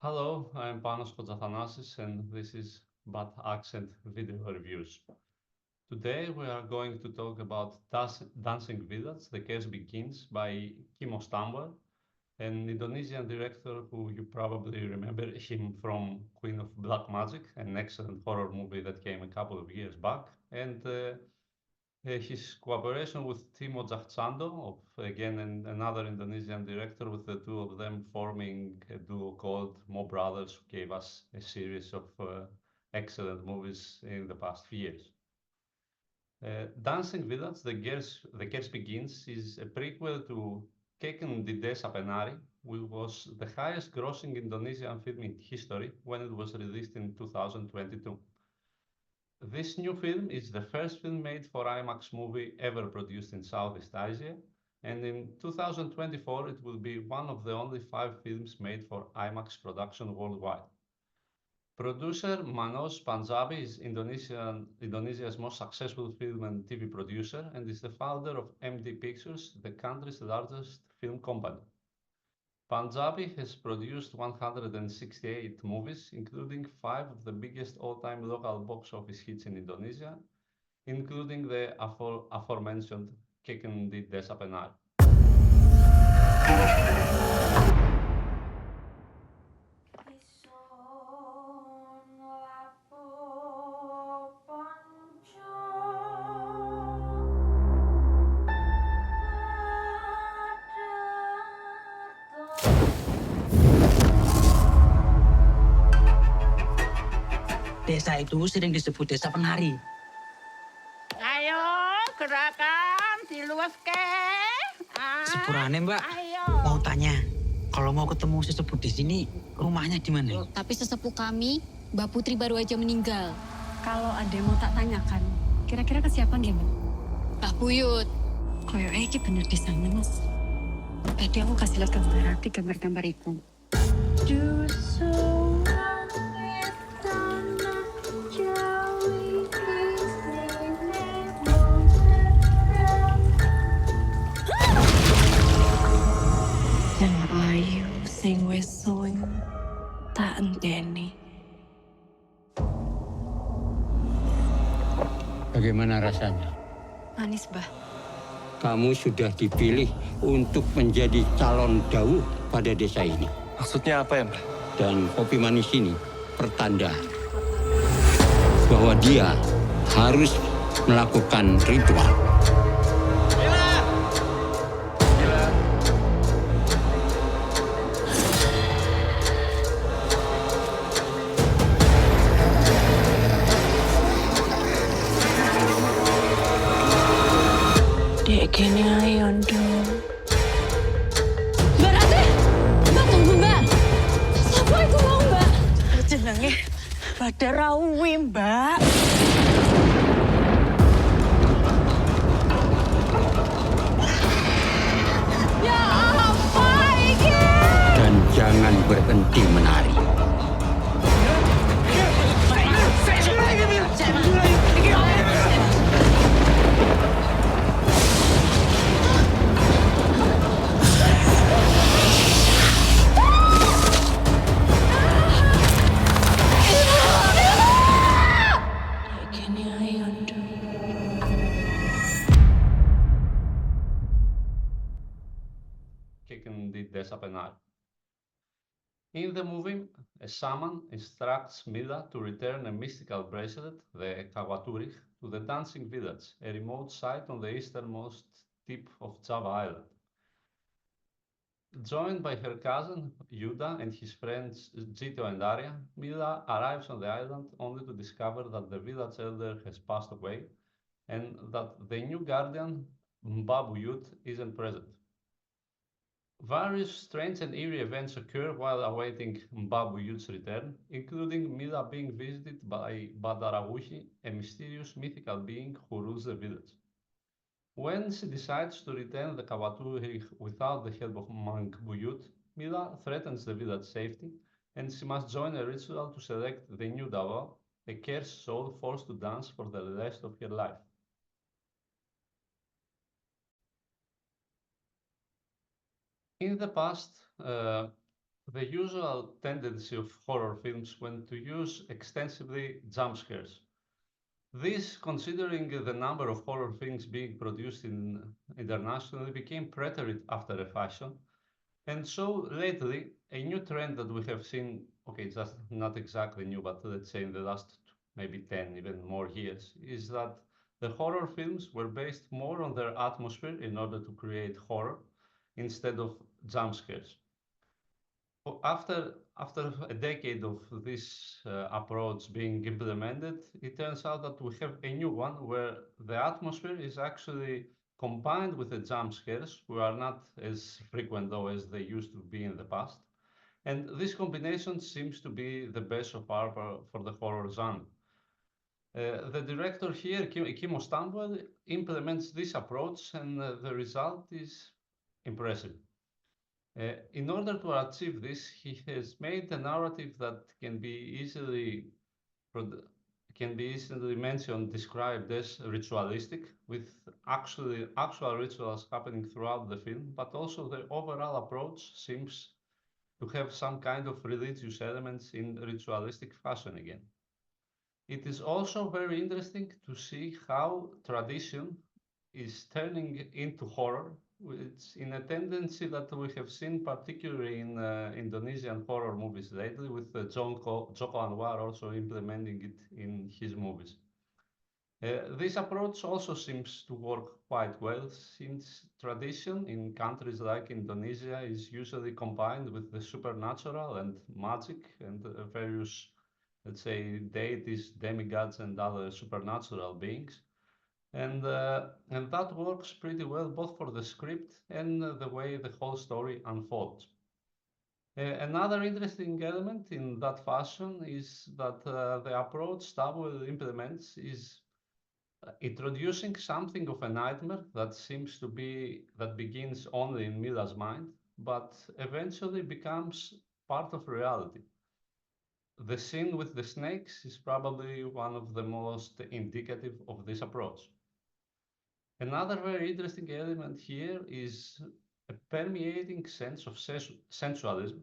Hello, I'm Panos Kotzathanasis, and this is Bad Accent Video Reviews. Today we are going to talk about Dancing Village, The Curse Begins by Kimo Stamboel, an Indonesian director who you probably remember him from Queen of Black Magic, an excellent horror movie that came a couple of years back, and his cooperation with Timo of again another Indonesian director, with the two of them forming a duo called Mo Brothers, who gave us a series of excellent movies in the past few years. Dancing Village, The Curse Begins is a prequel to Keken di Desa Penari, which was the highest grossing Indonesian film in history when it was released in 2022. This new film is the first film made for IMAX movie ever produced in Southeast Asia, and in 2024 it will be one of the only 5 films made for IMAX production worldwide. Producer Manos Panjabi is Indonesia's most successful film and TV producer, and is the founder of MD Pictures, the country's largest film company. Panjabi has produced 168 movies, including 5 of the biggest all-time local box office hits in Indonesia, including the aforementioned Keken di Desa Penari. Desa itu sering disebut desa penari. Ayo, gerakan diluas ke. Sepurane, Mbak. Ayo. Mau tanya, kalau mau ketemu sesepuh di sini, rumahnya di mana? Tapi sesepuh kami, Mbak Putri baru aja meninggal. Kalau ada yang mau tak tanyakan, kira-kira ke siapa nggih, Mbak? Mbak Buyut. Koyoke iki bener di sana, Mas. Tadi aku kasih lihat gambar-gambar itu. Yang ayu sing wis suwing tak enteni. Bagaimana rasanya? Manis, Mbah. Kamu sudah dipilih untuk menjadi calon Dawu pada desa ini. Maksudnya apa ya, Mbak? Dan kopi manis ini pertanda bahwa dia harus melakukan ritual. Dek kene ayo dong. Mbak Rati! Mbak tunggu, Mbak! Siapa itu mau, Mbak? Jenenge Badarawi, Mbak. Ya apa ini? Dan jangan berhenti menari. Dek kene ayo dong. Keken di Desa Penari. In the movie, a shaman instructs Mila to return a mystical bracelet, the Kawaturik, to the Dancing Village, a remote site on the easternmost tip of Java Island. Joined by her cousin Yuda and his friends Zito and Arya, Mila arrives on the island only to discover that the village elder has passed away and that the new guardian, Mbabuyut, isn't present. Various strange and eerie events occur while awaiting Mbabuyut's return, including Mila being visited by Badarawuhi, a mysterious mythical being who rules the village. When she decides to return the Kawaturi without the help of monk Buyut, Mila threatens the village's safety, and she must join a ritual to select the new Dawa, a cursed soul forced to dance for the rest of her life. In the past, the usual tendency of horror films when to use extensively jump scares. This, considering the number of horror films being produced internationally, became preterite after a fashion. And so lately, a new trend that we have seen, okay, just not exactly new, but let's say in the last maybe 10, even more years, is that the horror films were based more on their atmosphere in order to create horror instead of jump scares. After a decade of this approach being implemented, it turns out that we have a new one where the atmosphere is actually combined with the jump scares, who are not as frequent though as they used to be in the past. And this combination seems to be the best so far for the horror genre. The director here, Kimo Stamboel, implements this approach, and the result is impressive. In order to achieve this, he has made a narrative that can be easily mentioned, described as ritualistic, with actual rituals happening throughout the film, but also the overall approach seems to have some kind of religious elements in ritualistic fashion again. It is also very interesting to see how tradition is turning into horror. It's in a tendency that we have seen, particularly in Indonesian horror movies lately, with Joko Anwar also implementing it in his movies. This approach also seems to work quite well, since tradition in countries like Indonesia is usually combined with the supernatural and magic and various, let's say, deities, demigods, and other supernatural beings. And that works pretty well both for the script and the way the whole story unfolds. Another interesting element in that fashion is that the approach Stabwell implements is introducing something of a nightmare that begins only in Mila's mind, but eventually becomes part of reality. The scene with the snakes is probably one of the most indicative of this approach. Another very interesting element here is a permeating sense of sensualism,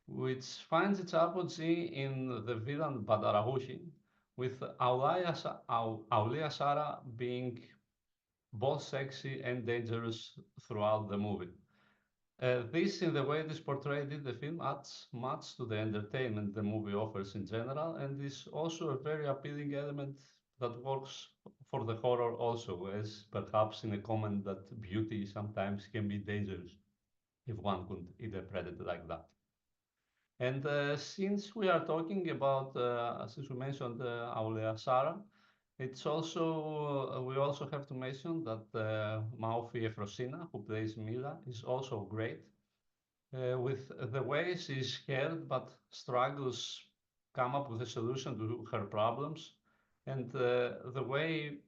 which finds its apogee in the villain Badarahushi, with Aulia Sara being both sexy and dangerous throughout the movie. This, in the way it is portrayed in the film, adds much to the entertainment the movie offers in general, and is also a very appealing element that works for the horror also, as perhaps in a comment that beauty sometimes can be dangerous, if one could interpret it like that. And since we are talking about, since we mentioned Aulia Sara, it's also we also have to mention that Maufy Effrosina, who plays Mila, is also great. With the way she's scared but struggles come up with a solution to her problems, and the way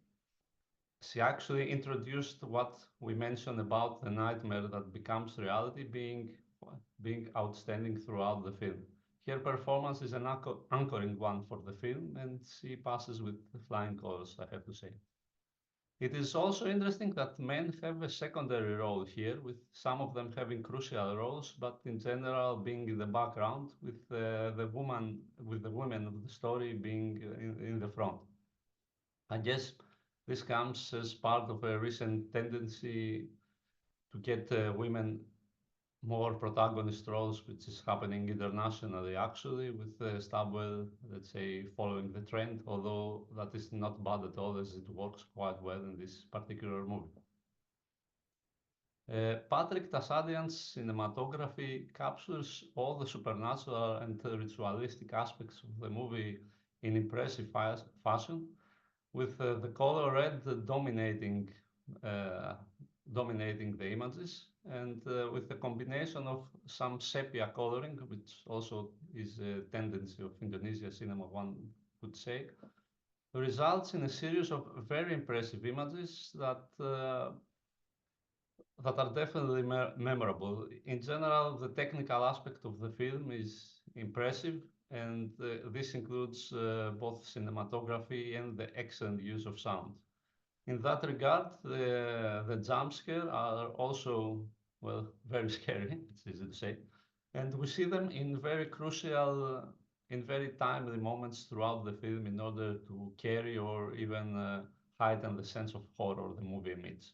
she actually introduced what we mentioned about the nightmare that becomes reality being outstanding throughout the film. Her performance is an anchoring one for the film, and she passes with flying colors, I have to say. It is also interesting that men have a secondary role here, with some of them having crucial roles, but in general being in the background, with the women of the story being in the front. I guess this comes as part of a recent tendency to get women more protagonist roles, which is happening internationally, actually, with Stabwell, let's say, following the trend, although that is not bad at all, as it works quite well in this particular movie. Patrick Tassadian's cinematography captures all the supernatural and ritualistic aspects of the movie in impressive fashion, with the color red dominating the images, and with the combination of some sepia coloring, which also is a tendency of Indonesia cinema, one could say, results in a series of very impressive images that are definitely memorable. In general, the technical aspect of the film is impressive, and this includes both cinematography and the excellent use of sound. In that regard, the jump scare are also, well, very scary, it's easy to say. And we see them in very crucial, in very timely moments throughout the film in order to carry or even heighten the sense of horror the movie emits.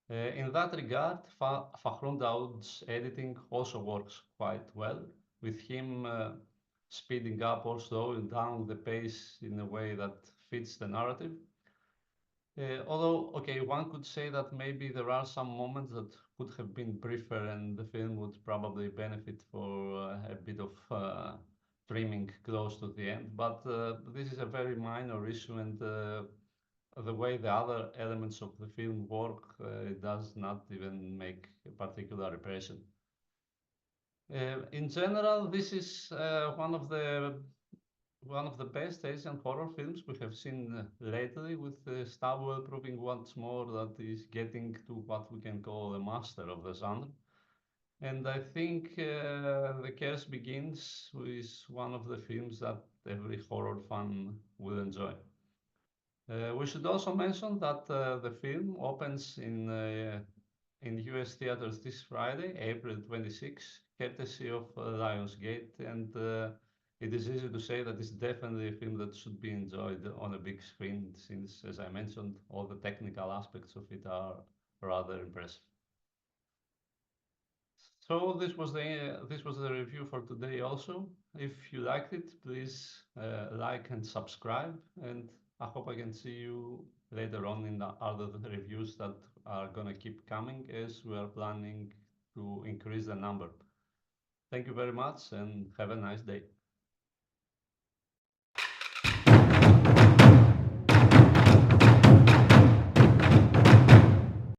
In that regard, Fakhrun Daoud's editing also works quite well, with him speeding up or slowing down the pace in a way that fits the narrative. Although, okay, one could say that maybe there are some moments that could have been briefer and the film would probably benefit for a bit of trimming close to the end, but this is a very minor issue, and the way the other elements of the film work, it does not even make a particular impression. In general, this is one of the best Asian horror films we have seen lately, with Stamboel proving once more that he's getting to what we can call a master of the genre. And I think The Curse Begins is one of the films that every horror fan will enjoy. We should also mention that the film opens in US theaters this Friday, April 26, courtesy of Lionsgate, and it is easy to say that it's definitely a film that should be enjoyed on a big screen, since, as I mentioned, all the technical aspects of it are rather impressive. So this was the review for today also. If you liked it, please like and subscribe, and I hope I can see you later on in the other reviews that are gonna keep coming, as we are planning to increase the number. Thank you very much and have a nice day.